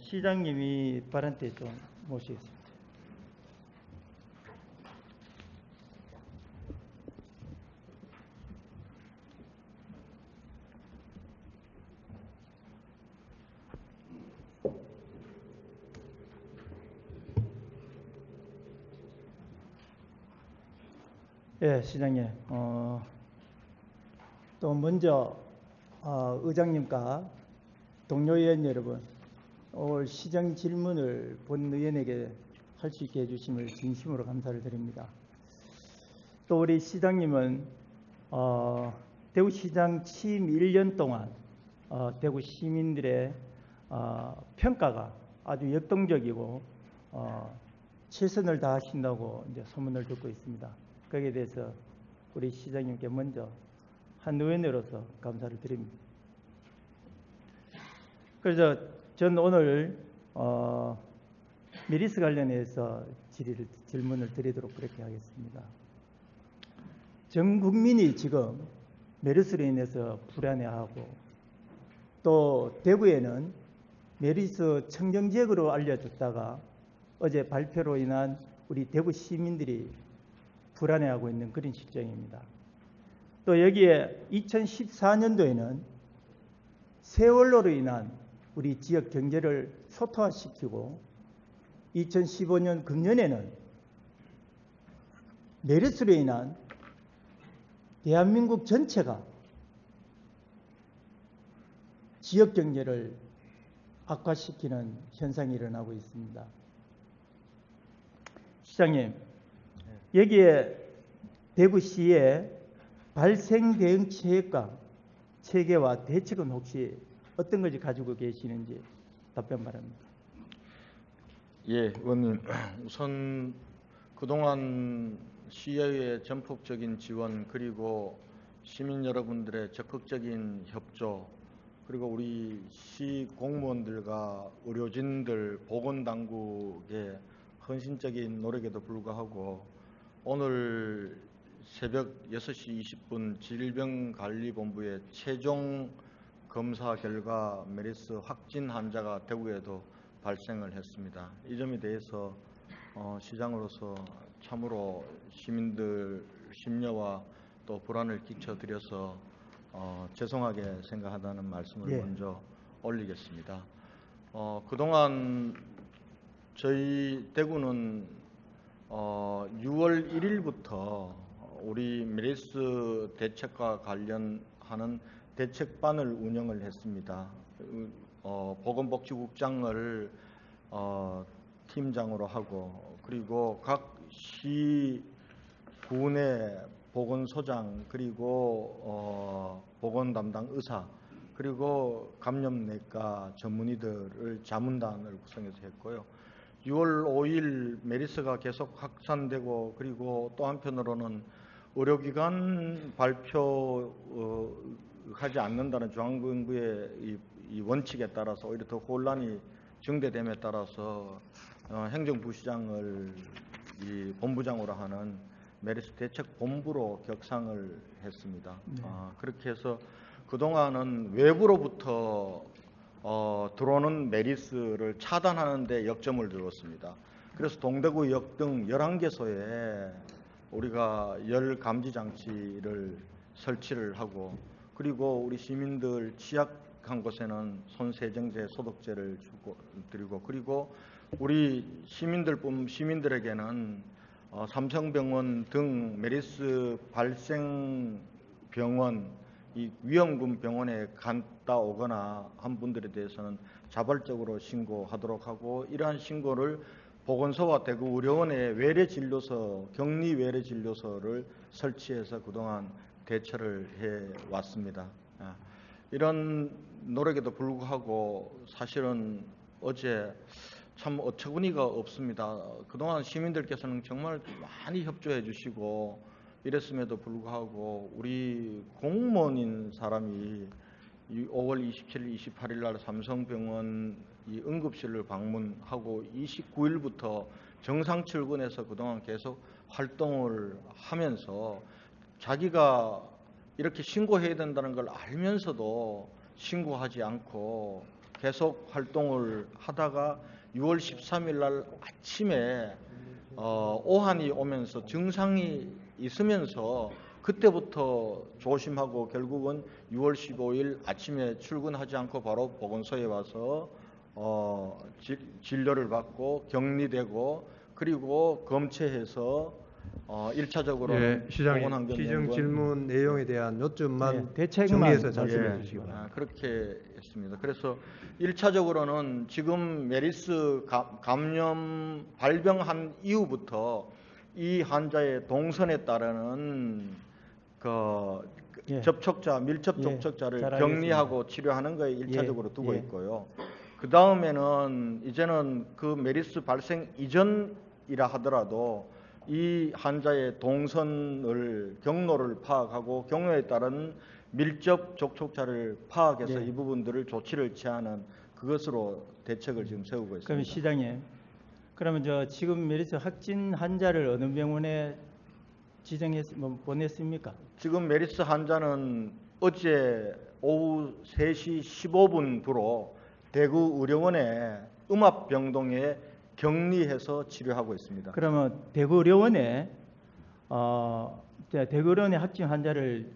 시장님이 발언때 좀 모시겠습니다. 예, 시장님. 또 먼저 의장님과 동료 의원 여러분, 오늘 시장 질문을 본 의원에게 할 수 있게 해주심을 진심으로 감사를 드립니다. 또 우리 시장님은 대구시장 취임 1년 동안 대구 시민들의 평가가 아주 역동적이고 최선을 다하신다고 이제 소문을 듣고 있습니다. 거기에 대해서 우리 시장님께 먼저 한 의원으로서 감사를 드립니다. 그래서 전 오늘 메리스 관련해서 질문을 드리도록 그렇게 하겠습니다. 전 국민이 지금 메르스로 인해서 불안해하고 또 대구에는 메르스 청정지역으로 알려졌다가 어제 발표로 인한 우리 대구 시민들이 불안해하고 있는 그런 실정입니다. 또 여기에 2014년도에는 세월호로 인한 우리 지역 경제를 초토화시키고 2015년 금년에는 메르스로 인한 대한민국 전체가 지역 경제를 악화시키는 현상이 일어나고 있습니다. 시장님, 여기에 대구시의 발생 대응 체계와 대책은 혹시 어떤 것을 가지고 계시는지 답변 바랍니다. 예, 의원님. 우선 그동안 시의회의 전폭적인 지원, 그리고 시민 여러분들의 적극적인 협조, 그리고 우리 시 공무원들과 의료진들, 보건당국의 헌신적인 노력에도 불구하고 오늘 새벽 6시 20분 질병관리본부의 최종 검사 결과 메르스 확진 환자가 대구에도 발생을 했습니다. 이 점에 대해서 시장으로서 참으로 시민들 심려와 또 불안을 끼쳐드려서 죄송하게 생각한다는 말씀을 먼저 올리겠습니다. 그동안 저희 대구는 6월 1일부터 우리 메르스 대책과 관련하는 대책반을 운영을 했습니다. 보건복지국장을 팀장으로 하고, 그리고 각 시 군의 보건소장, 그리고 보건 담당 의사, 그리고 감염내과 전문의들을 자문단을 구성해서 했고요. 6월 5일 메르스가 계속 확산되고, 그리고 또 한편으로는 의료기관 발표하지 않는다는 중앙정부의 이 원칙에 따라서 오히려 더 혼란이 증대됨에 따라서 행정부시장을 이 본부장으로 하는 메르스 대책본부로 격상을 했습니다. 그렇게 해서 그동안은 외부로부터 들어오는 메르스를 차단하는 데 역점을 두었습니다. 그래서 동대구역 등 11개소에 우리가 열 감지 장치를 설치를 하고, 그리고 우리 시민들 취약한 곳에는 손세정제, 소독제를 드리고, 그리고 우리 시민들에게는 삼성병원 등 메르스 발생 병원, 이 위험군 병원에 갔다 오거나 한 분들에 대해서는 자발적으로 신고하도록 하고, 이러한 신고를 보건소와 대구 의료원의 외래진료소, 격리 외래진료소를 설치해서 그동안 대처를 해왔습니다. 이런 노력에도 불구하고 사실은 어제 참 어처구니가 없습니다. 그동안 시민들께서는 정말 많이 협조해 주시고 이랬음에도 불구하고 우리 공무원인 사람이 5월 27일, 28일 날 삼성병원 이 응급실을 방문하고 29일부터 정상 출근해서 그동안 계속 활동을 하면서 자기가 이렇게 신고해야 된다는 걸 알면서도 신고하지 않고 계속 활동을 하다가 6월 13일 날 아침에 오한이 오면서 증상이 있으면서 그때부터 조심하고 결국은 6월 15일 아침에 출근하지 않고 바로 보건소에 와서 진료를 받고 격리되고 그리고 검체해서 1차적으로는 예, 시장님 시정 질문 내용에 대한 요점만 대책만 정리해서 말씀해 예. 주시기 바랍니다. 그렇게 했습니다. 그래서 1차적으로는 지금 메리스 감염 발병한 이후부터 이 환자의 동선에 따르는 예. 접촉자, 밀접 예, 접촉자를 잘 격리하고 치료하는 거에 예, 1차적으로 두고 예. 있고요. 그 다음에는 이제는 그 메리스 발생 이전이라 하더라도 이 환자의 동선을 경로를 파악하고 경로에 따른 밀접 접촉자를 파악해서 예. 이 부분들을 조치를 취하는 그것으로 대책을 지금 세우고 있습니다. 그럼 시장님, 그러면 지금 메리스 확진 환자를 어느 병원에 보냈습니까? 지금 메리스 환자는 어제 오후 3시 15분부로 대구 의료원의 음압병동에 격리해서 치료하고 있습니다. 그러면 대구 의료원에 대구 의료원의 확진 환자를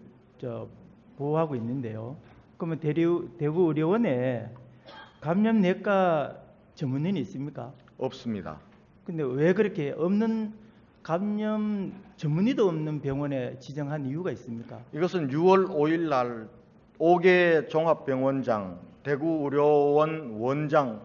보호하고 있는데요. 그러면 대구 의료원에 감염내과 전문의는 있습니까? 없습니다. 근데 왜 그렇게 없는 감염 전문의도 없는 병원에 지정한 이유가 있습니까? 이것은 6월 5일 날 5개 종합병원장, 대구의료원 원장,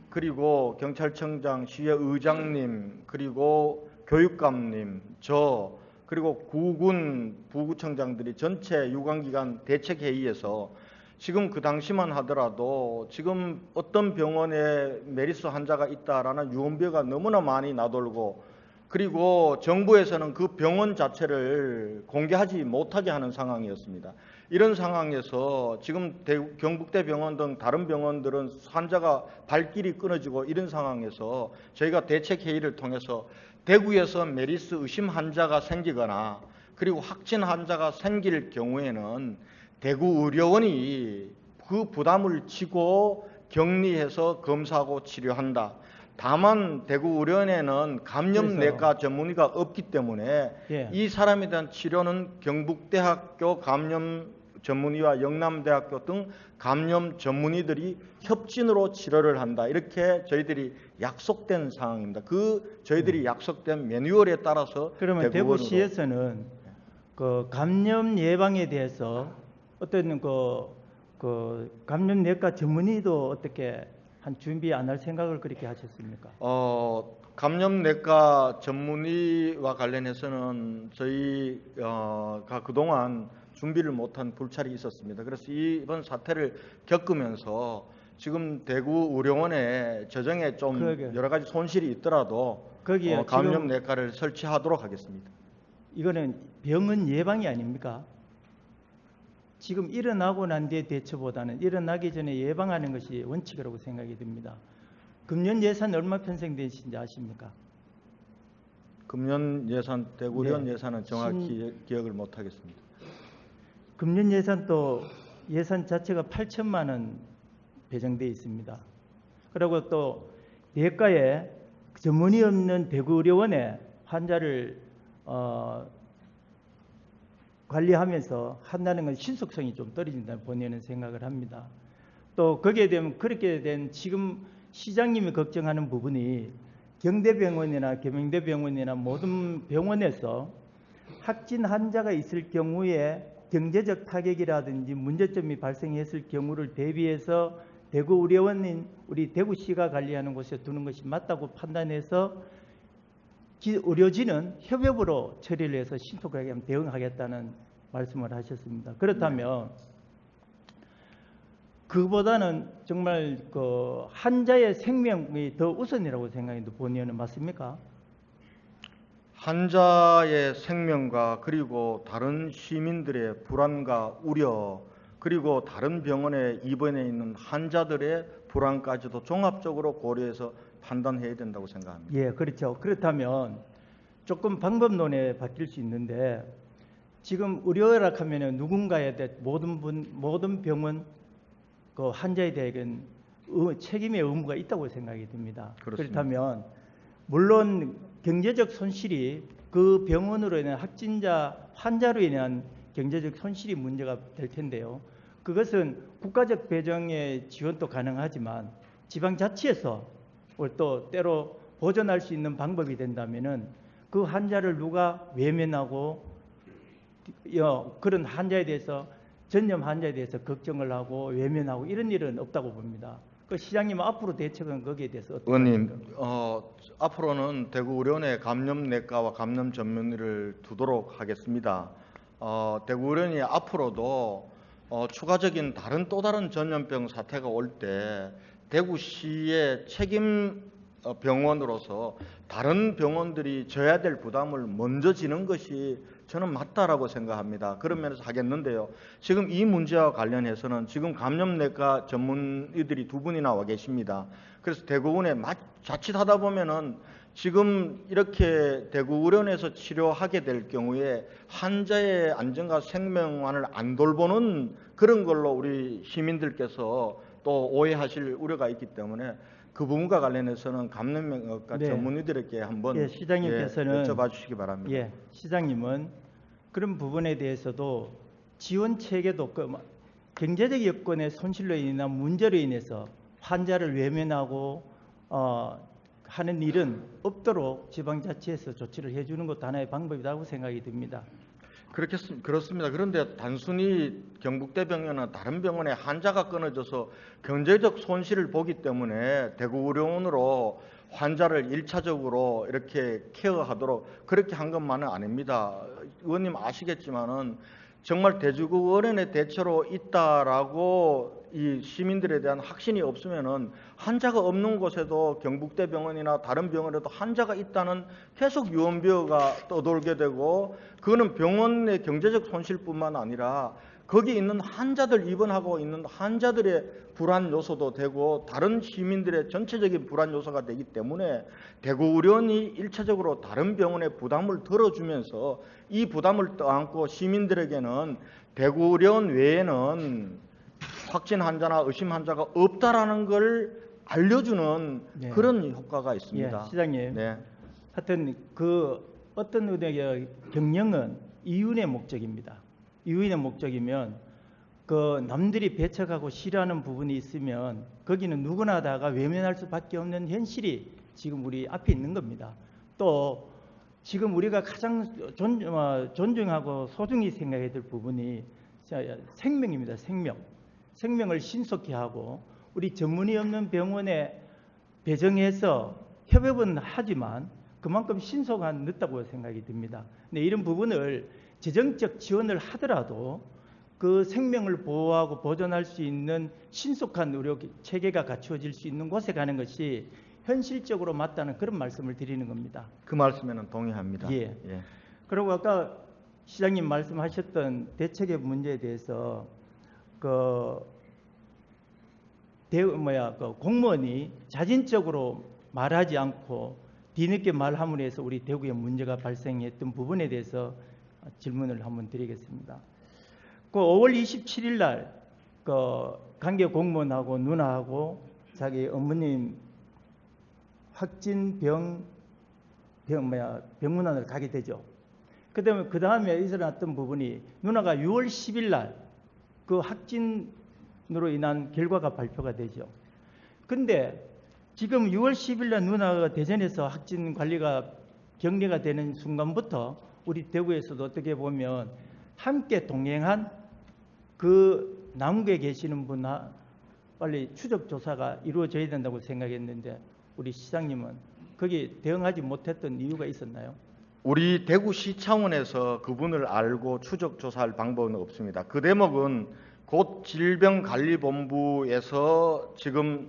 그리고 경찰청장, 시의장님, 그리고 교육감님, 저, 그리고 구군 부구청장들이 전체 유관기관 대책회의에서 지금 그 당시만 하더라도 지금 어떤 병원에 메리스 환자가 있다라는 유언비어가 너무나 많이 나돌고 그리고 정부에서는 그 병원 자체를 공개하지 못하게 하는 상황이었습니다. 이런 상황에서 지금 경북대병원 등 다른 병원들은 환자가 발길이 끊어지고 이런 상황에서 저희가 대책회의를 통해서 대구에서 메리스 의심 환자가 생기거나 그리고 확진 환자가 생길 경우에는 대구의료원이 그 부담을 지고 격리해서 검사하고 치료한다. 다만 대구의료원에는 감염내과 전문의가 없기 때문에 예. 이 사람에 대한 치료는 경북대학교 감염 전문의와 영남대학교 등 감염 전문의들이 협진으로 치료를 한다. 이렇게 저희들이 약속된 상황입니다. 저희들이 약속된 매뉴얼에 따라서 그러면 대구시에서는 그 감염 예방에 대해서 어떤 그 감염내과 전문의도 어떻게 한 준비 안 할 생각을 그렇게 하셨습니까? 감염내과 전문의와 관련해서는 저희가 그동안 준비를 못한 불찰이 있었습니다. 그래서 이번 사태를 겪으면서 지금 대구 의료원에 재정에 좀 여러 가지 손실이 있더라도 거기에 감염내과를 설치하도록 하겠습니다. 이거는 병은 예방이 아닙니까? 지금 일어나고 난 뒤에 대처보다는 일어나기 전에 예방하는 것이 원칙이라고 생각이 듭니다. 금년 예산 얼마 편성되신지 아십니까? 금년 예산, 대구의료원 네. 예산은 정확히 기억을 못하겠습니다. 금년 예산도 예산 자체가 8천만 원 배정되어 있습니다. 그리고 또 내과에 전문의 없는 대구의료원에 환자를 관리하면서 한다는 건 신속성이 좀 떨어진다 본인은 생각을 합니다. 또 거기에 되면 그렇게 된 지금 시장님이 걱정하는 부분이 경대병원이나 계명대병원이나 모든 병원에서 확진 환자가 있을 경우에 경제적 타격이라든지 문제점이 발생했을 경우를 대비해서 대구 의료원인 우리 대구시가 관리하는 곳에 두는 것이 맞다고 판단해서 의료진은 협업으로 처리를 해서 신속하게 대응하겠다는 말씀을 하셨습니다. 그렇다면 그보다는 정말 그 환자의 생명이 더 우선이라고 생각해도 본의원은 맞습니까? 환자의 생명과 그리고 다른 시민들의 불안과 우려 그리고 다른 병원에 입원해 있는 환자들의 불안까지도 종합적으로 고려해서 판단해야 된다고 생각합니다. 예, 그렇죠. 그렇다면 조금 방법론에 바뀔 수 있는데 지금 의료열악하면 누군가에 대해 모든 병원 그 환자에 대한 책임의 의무가 있다고 생각이 듭니다. 그렇습니다. 그렇다면 물론 경제적 손실이 그 병원으로 인한 환자로 인한 경제적 손실이 문제가 될 텐데요. 그것은 국가적 배정의 지원도 가능하지만 지방자치에서 또 때로 보전할 수 있는 방법이 된다면은 그 환자를 누가 외면하고 그런 환자에 대해서 전염 환자에 대해서 걱정을 하고 외면하고 이런 일은 없다고 봅니다. 그 시장님 앞으로 대책은 거기에 대해서 어떻게 의원님, 하십니까? 앞으로는 대구 의료원에 감염내과와 감염 전문의를 두도록 하겠습니다. 대구 의료원이 앞으로도 추가적인 또 다른 전염병 사태가 올 때 대구시의 책임 병원으로서 다른 병원들이 져야 될 부담을 먼저 지는 것이 저는 맞다라고 생각합니다. 그런 면에서 하겠는데요. 지금 이 문제와 관련해서는 지금 감염내과 전문의들이 2분이 나와 계십니다. 그래서 대구군에 자칫하다 보면은 지금 이렇게 대구 의료원에서 치료하게 될 경우에 환자의 안전과 생명만을 안 돌보는 그런 걸로 우리 시민들께서 또 오해하실 우려가 있기 때문에 그 부분과 관련해서는 감염내과 네. 전문의들에게 한번 예, 시장님께서는 여쭤봐 주시기 바랍니다. 예, 시장님은 그런 부분에 대해서도 지원 체계도 경제적 여건의 손실로 인한 문제로 인해서 환자를 외면하고 하는 일은 없도록 지방자치에서 조치를 해주는 것도 하나의 방법이라고 생각이 듭니다. 그렇습니다. 그런데 단순히 경북대병원이나 다른 병원에 환자가 끊어져서 경제적 손실을 보기 때문에 대구의료원으로 환자를 1차적으로 이렇게 케어하도록 그렇게 한 것만은 아닙니다. 의원님 아시겠지만은 정말 대구의료원의 대처로 있다라고 이 시민들에 대한 확신이 없으면은 환자가 없는 곳에도 경북대병원이나 다른 병원에도 환자가 있다는 계속 유언비어가 떠돌게 되고 그거는 병원의 경제적 손실뿐만 아니라 거기 있는 환자들 입원하고 있는 환자들의 불안 요소도 되고 다른 시민들의 전체적인 불안 요소가 되기 때문에 대구의료원이 1차적으로 다른 병원의 부담을 덜어주면서 이 부담을 떠안고 시민들에게는 대구의료원 외에는 확진 환자나 의심 환자가 없다라는 걸 알려주는 네. 그런 효과가 있습니다. 예, 시장님. 네. 하여튼 그 어떤 의대의 경영은 이윤의 목적입니다. 이윤의 목적이면 그 남들이 배척하고 싫어하는 부분이 있으면 거기는 누구나 다가 외면할 수밖에 없는 현실이 지금 우리 앞에 있는 겁니다. 또 지금 우리가 가장 존중하고 소중히 생각해야 될 부분이 생명입니다. 생명을 신속히 하고 우리 전문의 없는 병원에 배정해서 협업은 하지만 그만큼 신속한 늦다고 생각이 듭니다. 근데 이런 부분을 재정적 지원을 하더라도 그 생명을 보호하고 보존할 수 있는 신속한 의료 체계가 갖추어질 수 있는 곳에 가는 것이 현실적으로 맞다는 그런 말씀을 드리는 겁니다. 그 말씀에는 동의합니다. 예. 그리고 아까 시장님 말씀하셨던 대책의 문제에 대해서 그 공무원이 자진적으로 말하지 않고 뒤늦게 말함으로 해서 우리 대구에 문제가 발생했던 부분에 대해서 질문을 한번 드리겠습니다. 그 5월 27일 날 그 관계 공무원하고 누나하고 자기 어머님 확진 병문안을 가게 되죠. 그 다음에 일어났던 부분이 누나가 6월 10일 날 그 확진으로 인한 결과가 발표가 되죠. 근데 지금 6월 10일 날 누나가 대전에서 확진 관리가 격리가 되는 순간부터 우리 대구에서도 어떻게 보면 함께 동행한 그 남구에 계시는 분 빨리 추적 조사가 이루어져야 된다고 생각했는데 우리 시장님은 거기에 대응하지 못했던 이유가 있었나요? 우리 대구시 차원에서 그분을 알고 추적 조사할 방법은 없습니다. 그 대목은 곧 질병관리본부에서 지금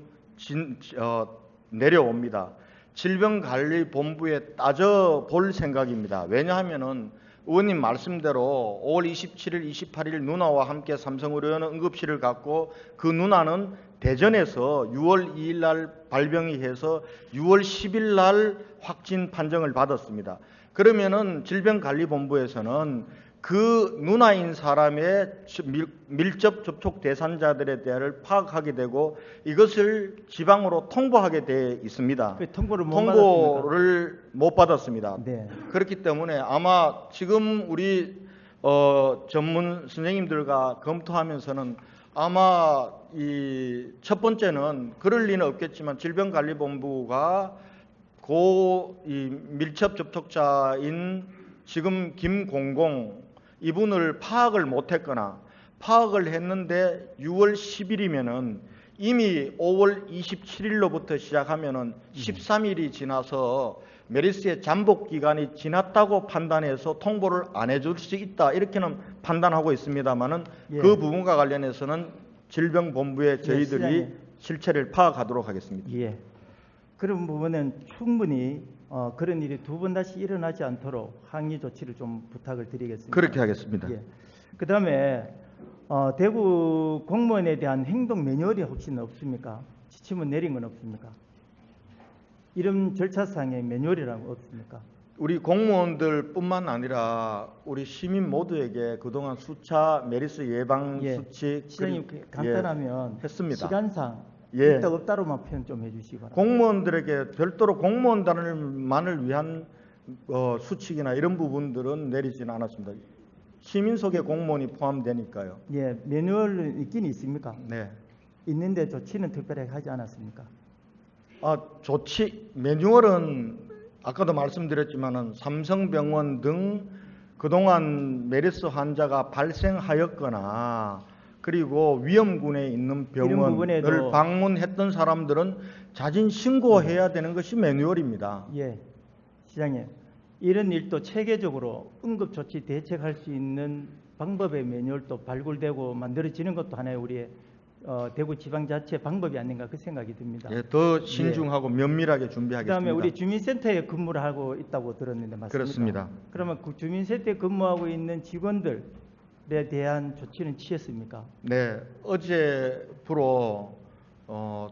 내려옵니다. 질병관리본부에 따져볼 생각입니다. 왜냐하면은 의원님 말씀대로 5월 27일, 28일 누나와 함께 삼성의료원 응급실을 갔고 그 누나는 대전에서 6월 2일 날 발병이 해서 6월 10일 날 확진 판정을 받았습니다. 그러면은 질병관리본부에서는 그 누나인 사람의 밀접 접촉 대상자들에 대해를 파악하게 되고 이것을 지방으로 통보하게 돼 있습니다. 그 통보를 못 통보를 못 받았습니다. 네. 그렇기 때문에 아마 지금 우리 전문 선생님들과 검토하면서는 아마 이 첫 번째는 그럴 리는 없겠지만 질병관리본부가 이 밀접 접촉자인 지금 김공공 이분을 파악을 못했거나 파악을 했는데 6월 10일이면은 이미 5월 27일로부터 시작하면은 13일이 지나서 메르스의 잠복 기간이 지났다고 판단해서 통보를 안 해줄 수 있다 이렇게는 판단하고 있습니다만은 예. 그 부분과 관련해서는 질병본부에 저희들이 시장님. 실체를 파악하도록 하겠습니다. 예. 그런 부분은 충분히 그런 일이 두 번 다시 일어나지 않도록 항의 조치를 좀 부탁을 드리겠습니다. 그렇게 하겠습니다. 예. 그다음에 대구 공무원에 대한 행동 매뉴얼이 혹시는 없습니까? 지침을 내린 건 없습니까? 이런 절차상의 매뉴얼이라는 거 없습니까? 우리 공무원들뿐만 아니라 우리 시민 모두에게 그동안 수차 메르스 예방 예. 수칙 시장님 간단하면 했습니다. 시간상 예. 있다 없다로만 표현 좀 해주시기 바랍니다. 공무원들에게 별도로 공무원단만을 위한 수칙이나 이런 부분들은 내리지는 않았습니다. 시민 속에 공무원이 포함되니까요. 예, 매뉴얼은 있긴 있습니까? 네. 있는데 조치는 특별하게 하지 않았습니까? 조치 매뉴얼은 아까도 말씀드렸지만은 삼성병원 등 그동안 메르스 환자가 발생하였거나 그리고 위험군에 있는 이런 병원을 부분에도 방문했던 사람들은 자진 신고해야 되는 것이 매뉴얼입니다. 예, 시장님, 이런 일도 체계적으로 응급조치 대책할 수 있는 방법의 매뉴얼도 발굴되고 만들어지는 것도 하나의 우리의 대구지방자치의 방법이 아닌가 그 생각이 듭니다. 예, 더 신중하고 면밀하게 준비하겠습니다. 그다음에 우리 주민센터에 근무를 하고 있다고 들었는데 맞습니까? 그렇습니다. 그러면 그 주민센터에 근무하고 있는 직원들에 대한 조치는 취했습니까? 네, 어제부로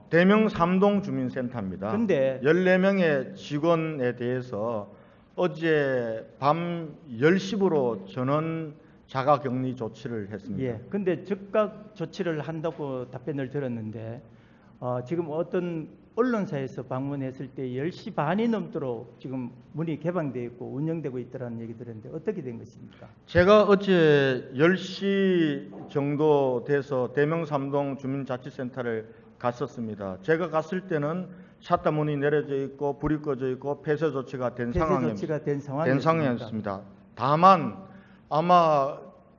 대명 삼동 주민센터입니다. 근데 14명의 직원에 대해서 어제 밤 10시부로 전원 자가격리 조치를 했습니다. 예. 근데 즉각 조치를 한다고 답변을 들었는데 지금 어떤 언론사에서 방문했을 때 10시 반이 넘도록 지금 문이 개방되어 있고 운영되고 있다는 얘기 들었는데 어떻게 된 것입니까? 제가 어제 10시 정도 돼서 대명 삼동 주민자치센터를 갔었습니다. 제가 갔을 때는 샷다 문이 내려져 있고 불이 꺼져 있고 폐쇄 조치가 된 상황이었습니다. 다만 아마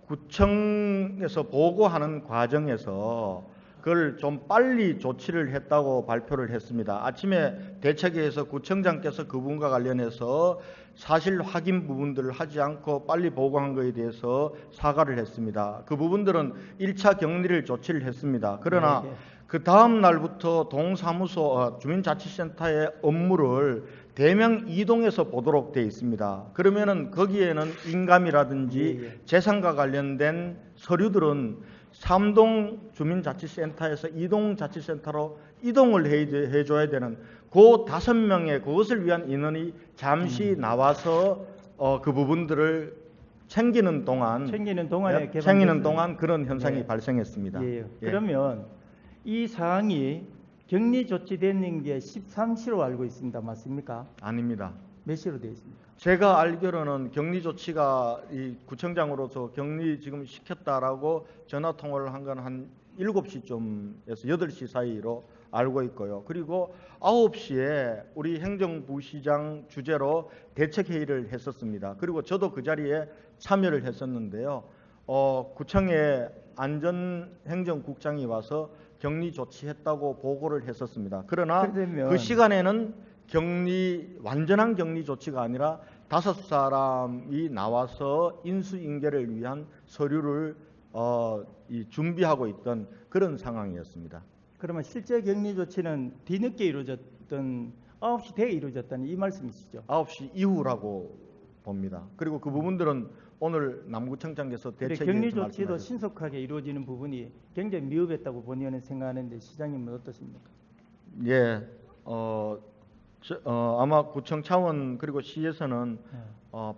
구청에서 보고하는 과정에서 그걸 좀 빨리 조치를 했다고 발표를 했습니다. 아침에 대책회에서 구청장께서 그 부분과 관련해서 사실 확인 부분들을 하지 않고 빨리 보고한 것에 대해서 사과를 했습니다. 그 부분들은 1차 격리를 조치를 했습니다. 그러나 그 다음 날부터 동사무소 주민자치센터의 업무를 대명 이동해서 보도록 되어 있습니다. 그러면은 거기에는 인감이라든지 재산과 관련된 서류들은 삼동 주민자치센터에서 이동자치센터로 이동을 해줘야 되는 그 5명의 그것을 위한 인원이 잠시 나와서 그 부분들을 챙기는 동안 그런 현상이 발생했습니다. 예. 그러면 이 사항이 격리 조치되는 게 13시로 알고 있습니다. 맞습니까? 아닙니다. 몇 시로 되어 있습니까? 제가 알기로는 격리 조치가 이 구청장으로서 격리 지금 시켰다라고 전화 통화를 한 건 한 7시쯤에서 8시 사이로 알고 있고요. 그리고 9시에 우리 행정부시장 주재로 대책회의를 했었습니다. 그리고 저도 그 자리에 참여를 했었는데요. 구청의 안전행정국장이 와서 격리 조치했다고 보고를 했었습니다. 그러나 그 시간에는 완전한 격리 조치가 아니라 5사람이 나와서 인수인계를 위한 서류를 준비하고 있던 그런 상황이었습니다. 그러면 실제 격리 조치는 뒤늦게 이루어졌던 9시 대에 이루어졌다는 이 말씀이시죠? 9시 이후라고 봅니다. 그리고 그 부분들은 오늘 남구청장께서 대책에서 격리 조치도 신속하게 이루어지는 부분이 굉장히 미흡했다고 본의원은 생각하는데 시장님은 어떻습니까? 예, 아마 구청 차원 그리고 시에서는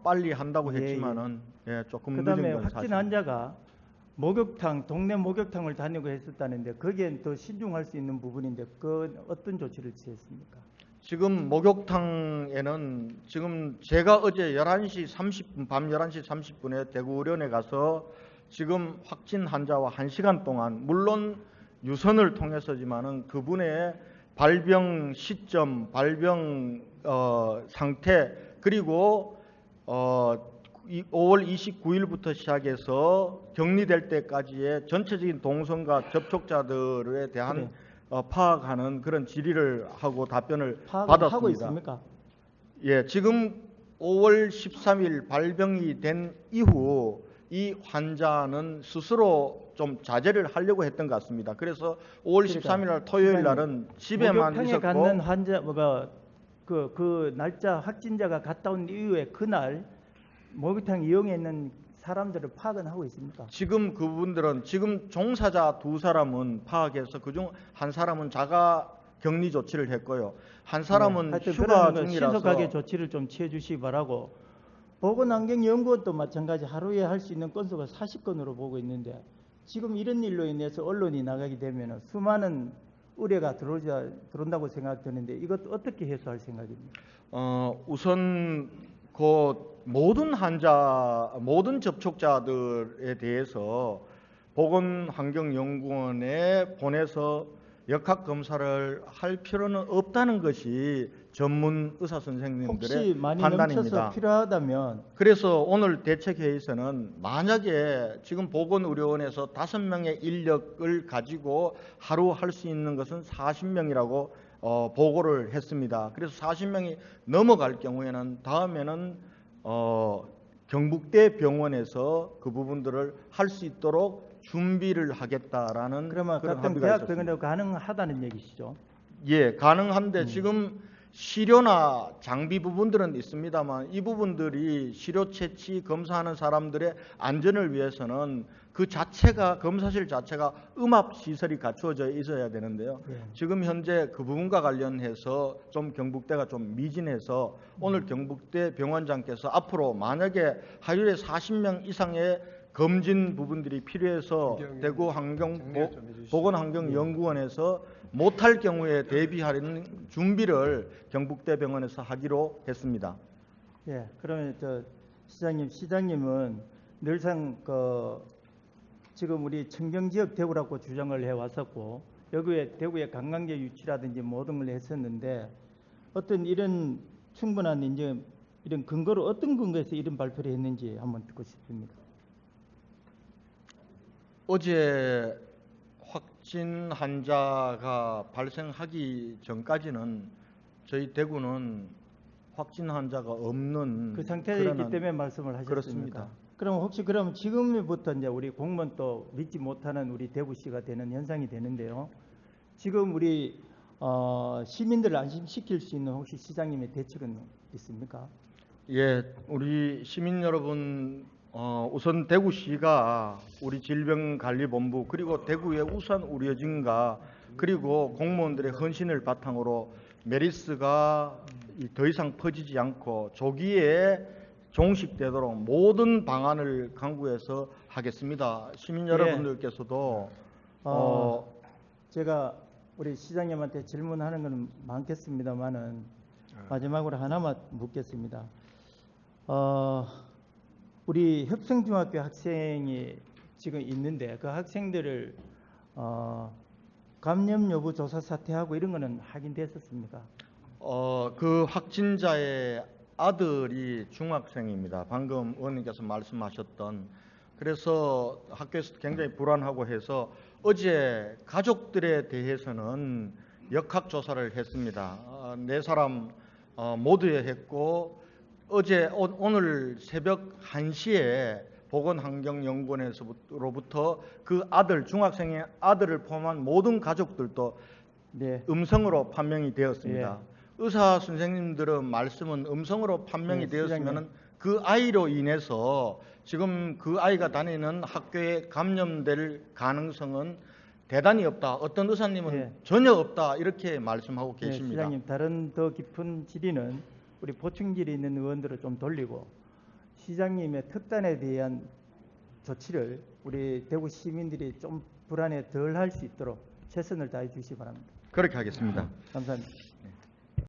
빨리 한다고 했지만은 예, 조금 그다음에 늦은 건 확진 사실. 환자가 목욕탕, 동네 목욕탕을 다니고 했었다는데 거기엔 더 신중할 수 있는 부분인데 그 어떤 조치를 취했습니까? 지금 목욕탕에는 지금 제가 어제 11시 30분, 밤 11시 30분에 대구의료원에 가서 지금 확진 환자와 1시간 동안 물론 유선을 통해서지만은 그분의 발병 시점, 발병 상태 그리고 5월 29일부터 시작해서 격리될 때까지의 전체적인 동선과 접촉자들에 대한 그래. 파악하는 그런 질의를 하고 답변을 파악을 받았습니다. 하고 있습니까? 예, 지금 5월 13일 발병이 된 이후 이 환자는 스스로 좀 자제를 하려고 했던 것 같습니다. 그래서 5월 그러니까 13일 날 토요일 날은 집에만 목욕탕에 있었고 갔는 환자가 그 날짜 확진자가 갔다 온 이후에 그날 목욕탕 이용했는 사람들을 파악은 하고 있습니까? 지금 그분들은 지금 종사자 2사람은 파악해서 그중 한 사람은 자가 격리 조치를 했고요. 한 사람은 하여튼 휴가 그러는 거 중이라서 신속하게 조치를 좀 취해 주시기 바라고. 보건환경연구원도 마찬가지 하루에 할 수 있는 건수가 40건으로 보고 있는데 지금 이런 일로 인해서 언론이 나가게 되면 수많은 의뢰가 들어온다고 생각되는데 이것도 어떻게 해소할 생각입니까? 우선 그 모든 환자, 모든 접촉자들에 대해서 보건환경연구원에 보내서 역학 검사를 할 필요는 없다는 것이 전문 의사 선생님들의 혹시 많이 넘쳐서 판단입니다. 필요하다면 그래서 오늘 대책회의에서는 만약에 지금 보건의료원에서 5명의 인력을 가지고 하루 할 수 있는 것은 40명이라고 보고를 했습니다. 그래서 40명이 넘어갈 경우에는 다음에는 경북대 병원에서 그 부분들을 할 수 있도록 준비를 하겠다라는 그러면 그런 각종 합의가 있었습니다. 대학병원에도 가능하다는 얘기시죠? 예, 가능한데 지금 시료나 장비 부분들은 있습니다만 이 부분들이 시료 채취 검사하는 사람들의 안전을 위해서는 그 자체가 검사실 자체가 음압 시설이 갖추어져 있어야 되는데요. 예. 지금 현재 그 부분과 관련해서 좀 경북대가 좀 미진해서 오늘 경북대 병원장께서 앞으로 만약에 하루에 40명 이상의 검진 부분들이 필요해서 대구 보건환경연구원에서 못할 경우에 대비하는 준비를 경북대 병원에서 하기로 했습니다. 예, 그러면 시장님은 늘상 지금 우리 청정 지역 대구라고 주장을 해왔었고 여기에 대구의 관광객 유치라든지 모든 걸 했었는데 어떤 이런 충분한 이제 이런 근거로 어떤 근거에서 이런 발표를 했는지 한번 듣고 싶습니다. 어제 확진 환자가 발생하기 전까지는 저희 대구는 확진 환자가 없는 그 상태이기 때문에 말씀을 하셨습니까? 그렇습니다. 그럼 혹시 그럼 지금부터 이제 우리 공무원 또 믿지 못하는 우리 대구시가 되는 현상이 되는데요. 지금 우리 시민들을 안심시킬 수 있는 혹시 시장님의 대책은 있습니까? 예, 우리 시민 여러분, 우선 대구시가 우리 질병관리본부 그리고 대구의 우선 의료진과 그리고 공무원들의 헌신을 바탕으로 메르스가 더 이상 퍼지지 않고 조기에 종식되도록 모든 방안을 강구해서 하겠습니다. 시민 여러분들께서도 제가 우리 시장님한테 질문하는 건 많겠습니다만은 마지막으로 하나만 묻겠습니다. 우리 협성중학교 학생이 지금 있는데 그 학생들을 감염 여부 조사 사퇴하고 이런 거는 확인됐었습니까? 그 확진자의 아들이 중학생입니다. 방금 의원님께서 말씀하셨던. 그래서 학교에서 굉장히 불안하고 해서 어제 가족들에 대해서는 역학조사를 했습니다. 4사람 모두에 했고 어제 오늘 새벽 1시에 보건환경연구원에서로부터 그 아들 중학생의 아들을 포함한 모든 가족들도 네. 음성으로 판명이 되었습니다. 예. 의사 선생님들은 말씀은 음성으로 판명이 네, 되었으면 그 아이로 인해서 지금 그 아이가 다니는 학교에 감염될 가능성은 대단히 없다. 어떤 의사님은 네. 전혀 없다. 이렇게 말씀하고 네, 계십니다. 시장님 다른 더 깊은 질의는 우리 보충 질의 있는 의원들을 좀 돌리고 시장님의 특단에 대한 조치를 우리 대구 시민들이 좀 불안에 덜 할 수 있도록 최선을 다해 주시기 바랍니다. 그렇게 하겠습니다. 감사합니다.